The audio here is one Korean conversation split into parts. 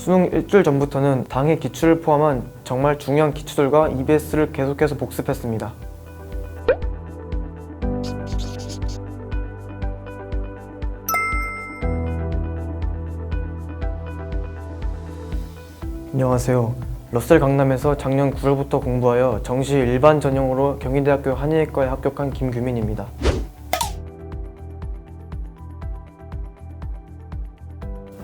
수능 일주일 전부터는 당일 기출을 포함한 정말 중요한 기출들과 EBS를 계속해서 복습했습니다. 안녕하세요. 러셀 강남에서 작년 9월부터 공부하여 정시 일반 전형으로 경희대학교 한의학과에 합격한 김규민입니다.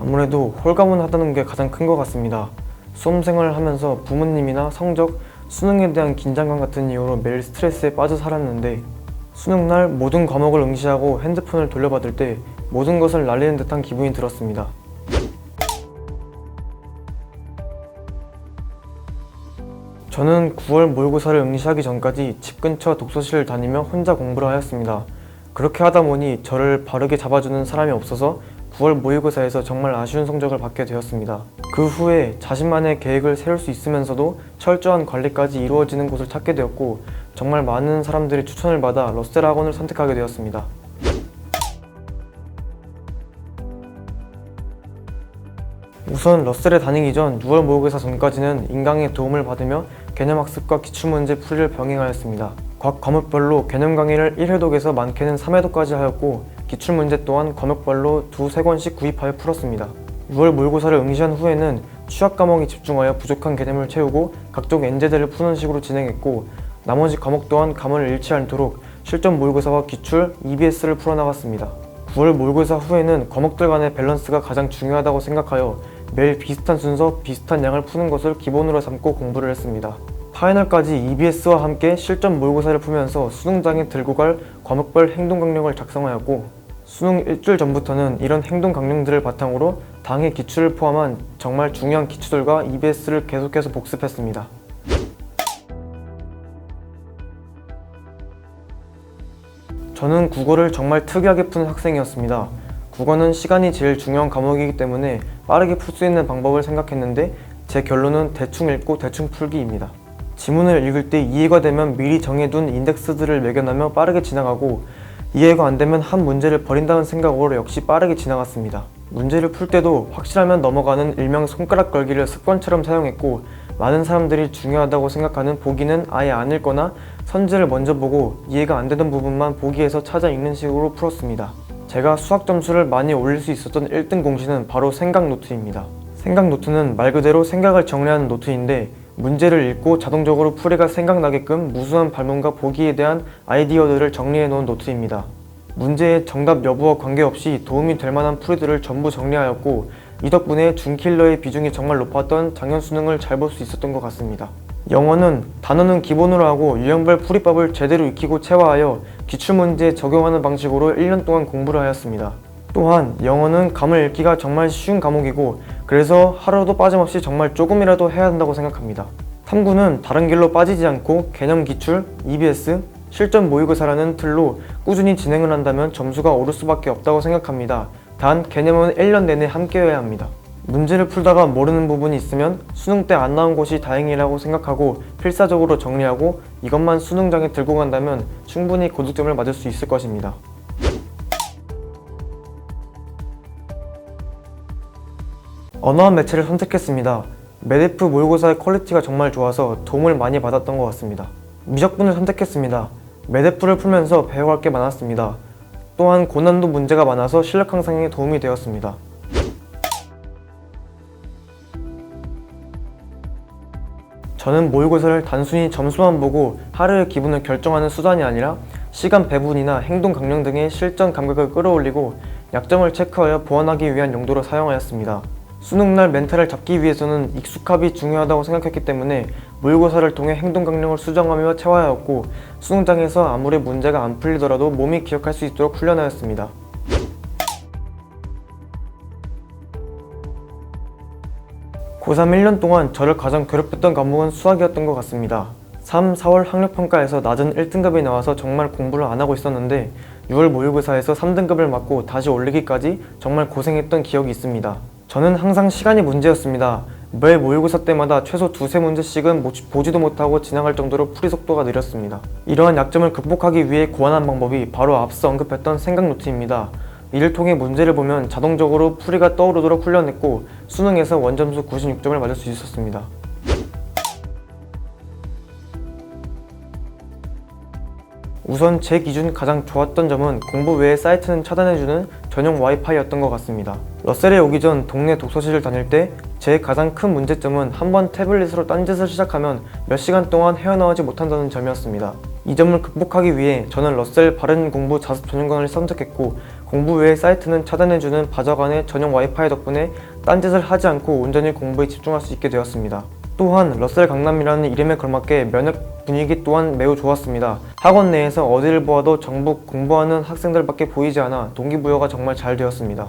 아무래도 홀가분하다는 게 가장 큰 것 같습니다. 수험생활을 하면서 부모님이나 성적, 수능에 대한 긴장감 같은 이유로 매일 스트레스에 빠져 살았는데 수능날 모든 과목을 응시하고 핸드폰을 돌려받을 때 모든 것을 날리는 듯한 기분이 들었습니다. 저는 9월 모의고사를 응시하기 전까지 집 근처 독서실을 다니며 혼자 공부를 하였습니다. 그렇게 하다 보니 저를 바르게 잡아주는 사람이 없어서 9월 모의고사에서 정말 아쉬운 성적을 받게 되었습니다. 그 후에 자신만의 계획을 세울 수 있으면서도 철저한 관리까지 이루어지는 곳을 찾게 되었고 정말 많은 사람들이 추천을 받아 러셀 학원을 선택하게 되었습니다. 우선 러셀에 다니기 전 6월 모의고사 전까지는 인강의 도움을 받으며 개념학습과 기출문제 풀이를 병행하였습니다. 각 과목별로 개념 강의를 1회독에서 많게는 3회독까지 하였고 기출문제 또한 과목별로 2~3권씩 구입하여 풀었습니다. 6월 모의고사를 응시한 후에는 취약 과목에 집중하여 부족한 개념을 채우고 각종 엔제들을 푸는 식으로 진행했고 나머지 과목 또한 감을 잃지 않도록 실전 모의고사와 기출, EBS를 풀어나갔습니다. 9월 모의고사 후에는 과목들 간의 밸런스가 가장 중요하다고 생각하여 매일 비슷한 순서, 비슷한 양을 푸는 것을 기본으로 삼고 공부를 했습니다. 파이널까지 EBS와 함께 실전 모의고사를 풀면서 수능장에 들고 갈 과목별 행동 강령을 작성하였고 수능 일주일 전부터는 이런 행동 강령들을 바탕으로 당일 기출을 포함한 정말 중요한 기출들과 EBS를 계속해서 복습했습니다. 저는 국어를 정말 특이하게 푸는 학생이었습니다. 국어는 시간이 제일 중요한 과목이기 때문에 빠르게 풀 수 있는 방법을 생각했는데 제 결론은 대충 읽고 대충 풀기입니다. 지문을 읽을 때 이해가 되면 미리 정해둔 인덱스들을 매겨나며 빠르게 지나가고 이해가 안 되면 한 문제를 버린다는 생각으로 역시 빠르게 지나갔습니다. 문제를 풀 때도 확실하면 넘어가는 일명 손가락 걸기를 습관처럼 사용했고 많은 사람들이 중요하다고 생각하는 보기는 아예 안 읽거나 선지를 먼저 보고 이해가 안 되던 부분만 보기에서 찾아 읽는 식으로 풀었습니다. 제가 수학 점수를 많이 올릴 수 있었던 1등 공신은 바로 생각 노트입니다. 생각 노트는 말 그대로 생각을 정리하는 노트인데 문제를 읽고 자동적으로 풀이가 생각나게끔 무수한 발문과 보기에 대한 아이디어들을 정리해 놓은 노트입니다. 문제의 정답 여부와 관계없이 도움이 될 만한 풀이들을 전부 정리하였고 이 덕분에 준킬러의 비중이 정말 높았던 작년 수능을 잘 볼 수 있었던 것 같습니다. 영어는 단어는 기본으로 하고 유형별 풀이법을 제대로 익히고 체화하여 기출문제에 적용하는 방식으로 1년 동안 공부를 하였습니다. 또한 영어는 감을 읽기가 정말 쉬운 과목이고 그래서 하루도 빠짐없이 정말 조금이라도 해야 한다고 생각합니다. 탐구는 다른 길로 빠지지 않고 개념 기출, EBS, 실전 모의고사라는 틀로 꾸준히 진행을 한다면 점수가 오를 수밖에 없다고 생각합니다. 단 개념은 1년 내내 함께여야 합니다. 문제를 풀다가 모르는 부분이 있으면 수능 때 안 나온 것이 다행이라고 생각하고 필사적으로 정리하고 이것만 수능장에 들고 간다면 충분히 고득점을 맞을 수 있을 것입니다. 언어학 매체를 선택했습니다. 메데프 모의고사의 퀄리티가 정말 좋아서 도움을 많이 받았던 것 같습니다. 미적분을 선택했습니다. 메데프를 풀면서 배워갈 게 많았습니다. 또한 고난도 문제가 많아서 실력 향상에 도움이 되었습니다. 저는 모의고사를 단순히 점수만 보고 하루의 기분을 결정하는 수단이 아니라 시간 배분이나 행동 강령 등의 실전 감각을 끌어올리고 약점을 체크하여 보완하기 위한 용도로 사용하였습니다. 수능날 멘탈을 잡기 위해서는 익숙함이 중요하다고 생각했기 때문에 모의고사를 통해 행동 강령을 수정하며 체화하였고 수능장에서 아무리 문제가 안 풀리더라도 몸이 기억할 수 있도록 훈련하였습니다. 고3 1년 동안 저를 가장 괴롭혔던 과목은 수학이었던 것 같습니다. 3, 4월 학력평가에서 낮은 1등급이 나와서 정말 공부를 안 하고 있었는데 6월 모의고사에서 3등급을 맞고 다시 올리기까지 정말 고생했던 기억이 있습니다. 저는 항상 시간이 문제였습니다. 매 모의고사 때마다 최소 2~3문제씩은 보지도 못하고 지나갈 정도로 풀이 속도가 느렸습니다. 이러한 약점을 극복하기 위해 고안한 방법이 바로 앞서 언급했던 생각 노트입니다. 이를 통해 문제를 보면 자동적으로 풀이가 떠오르도록 훈련했고 수능에서 원점수 96점을 맞을 수 있었습니다. 우선 제 기준 가장 좋았던 점은 공부 외에 사이트는 차단해주는 전용 와이파이였던 것 같습니다. 러셀에 오기 전 동네 독서실을 다닐 때 제 가장 큰 문제점은 한번 태블릿으로 딴짓을 시작하면 몇 시간 동안 헤어나오지 못한다는 점이었습니다. 이 점을 극복하기 위해 저는 러셀 바른 공부 자습 전용관을 선택했고 공부 외의 사이트는 차단해주는 바저간의 전용 와이파이 덕분에 딴짓을 하지 않고 온전히 공부에 집중할 수 있게 되었습니다. 또한 러셀 강남이라는 이름에 걸맞게 면역 분위기 또한 매우 좋았습니다. 학원 내에서 어디를 보아도 전부 공부하는 학생들밖에 보이지 않아 동기부여가 정말 잘 되었습니다.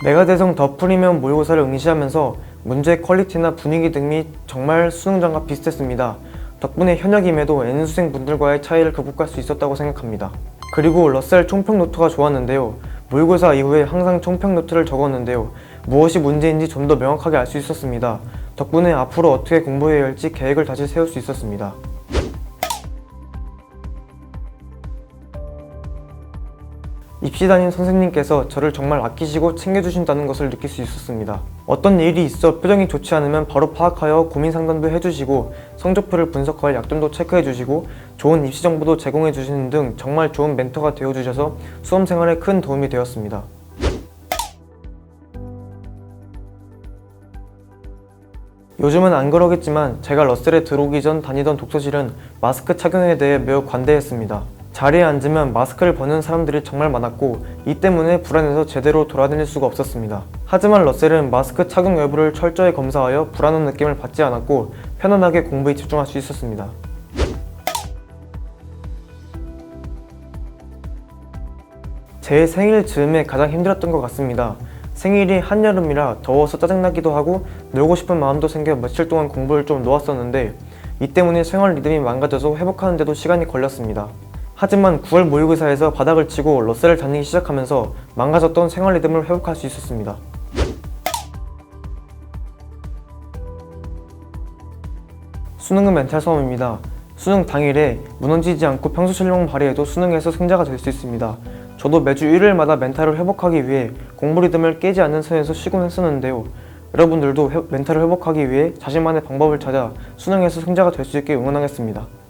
메가대성 더 프리미엄 모의고사를 응시하면서 문제 퀄리티나 분위기 등이 정말 수능장과 비슷했습니다. 덕분에 현역임에도 N수생분들과의 차이를 극복할 수 있었다고 생각합니다. 그리고 러셀 총평 노트가 좋았는데요. 모의고사 이후에 항상 총평 노트를 적었는데요. 무엇이 문제인지 좀 더 명확하게 알 수 있었습니다. 덕분에 앞으로 어떻게 공부해야 할지 계획을 다시 세울 수 있었습니다. 입시 담임 선생님께서 저를 정말 아끼시고 챙겨주신다는 것을 느낄 수 있었습니다. 어떤 일이 있어 표정이 좋지 않으면 바로 파악하여 고민 상담도 해주시고 성적표를 분석할 약점도 체크해주시고 좋은 입시 정보도 제공해주시는 등 정말 좋은 멘토가 되어주셔서 수험 생활에 큰 도움이 되었습니다. 요즘은 안 그러겠지만 제가 러셀에 들어오기 전 다니던 독서실은 마스크 착용에 대해 매우 관대했습니다. 자리에 앉으면 마스크를 벗는 사람들이 정말 많았고 이 때문에 불안해서 제대로 돌아다닐 수가 없었습니다. 하지만 러셀은 마스크 착용 여부를 철저히 검사하여 불안한 느낌을 받지 않았고 편안하게 공부에 집중할 수 있었습니다. 제 생일 즈음에 가장 힘들었던 것 같습니다. 생일이 한여름이라 더워서 짜증나기도 하고 놀고 싶은 마음도 생겨 며칠 동안 공부를 좀 놓았었는데 이 때문에 생활 리듬이 망가져서 회복하는 데도 시간이 걸렸습니다. 하지만 9월 모의고사에서 바닥을 치고 러셀을 다니기 시작하면서 망가졌던 생활 리듬을 회복할 수 있었습니다. 수능은 멘탈 싸움입니다. 수능 당일에 무너지지 않고 평소 실력만 발휘해도 수능에서 승자가 될 수 있습니다. 저도 매주 일요일마다 멘탈을 회복하기 위해 공부 리듬을 깨지 않는 선에서 쉬곤 했었는데요. 여러분들도 멘탈을 회복하기 위해 자신만의 방법을 찾아 수능에서 승자가 될 수 있게 응원하겠습니다.